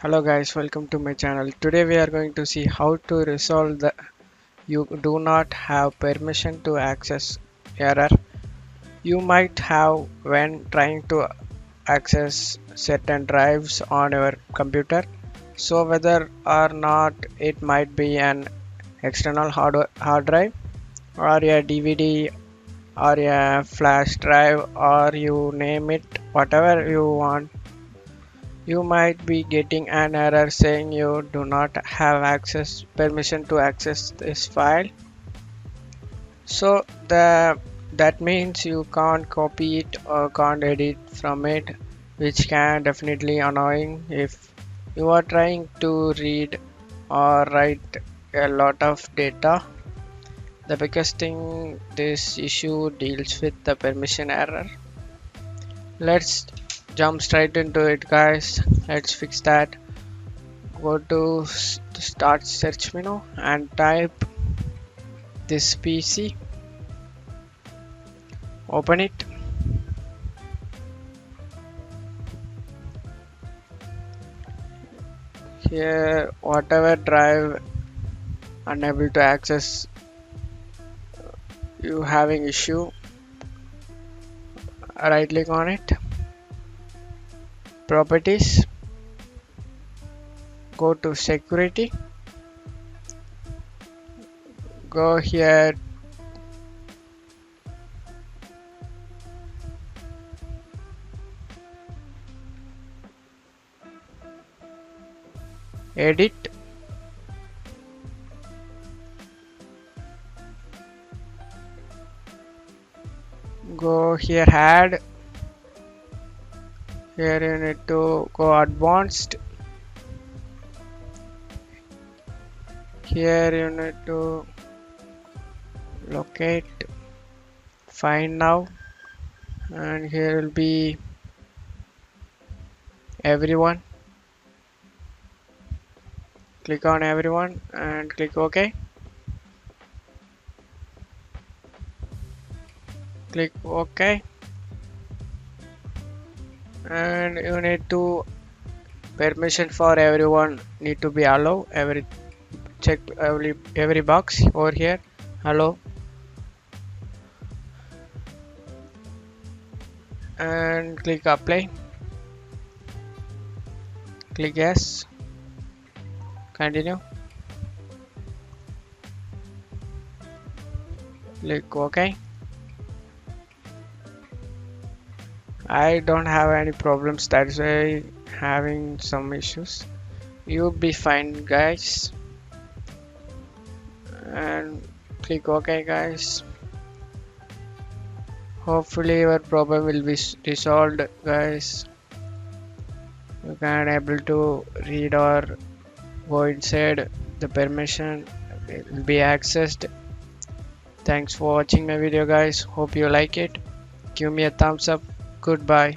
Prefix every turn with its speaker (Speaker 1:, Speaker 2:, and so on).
Speaker 1: Hello guys, welcome to my channel. Today we are going to see how to resolve the you do not have permission to access error you might have when trying to access certain drives on your computer. So whether or not it might be an external hard drive or a DVD or a flash drive or you name it, whatever you want. You might be getting an error saying you do not have access permission to access this file. So that means you can't copy it or can't edit from it, which can definitely annoying if you are trying to read or write a lot of data. The biggest thing this issue deals with the permission error. Let's jump straight into it guys. Let's fix that. Go to start search menu and type this PC. Open it. Here whatever drive unable to access you having issue, right click on it, properties, go to security, go here, edit, go here add, here you need to go advanced, here you need to locate, find now, and here will be everyone. Click on everyone and click OK. Click OK, and you need to permission for everyone need to be allow check every box over here, allow, and click apply, click yes, continue, click OK. I don't have any problems, that's why having some issues. You'll be fine guys, and click OK guys. Hopefully your problem will be resolved guys. You can able to read or go inside, the permission will be accessed. Thanks for watching my video guys, hope you like it. Give me a thumbs up. Goodbye.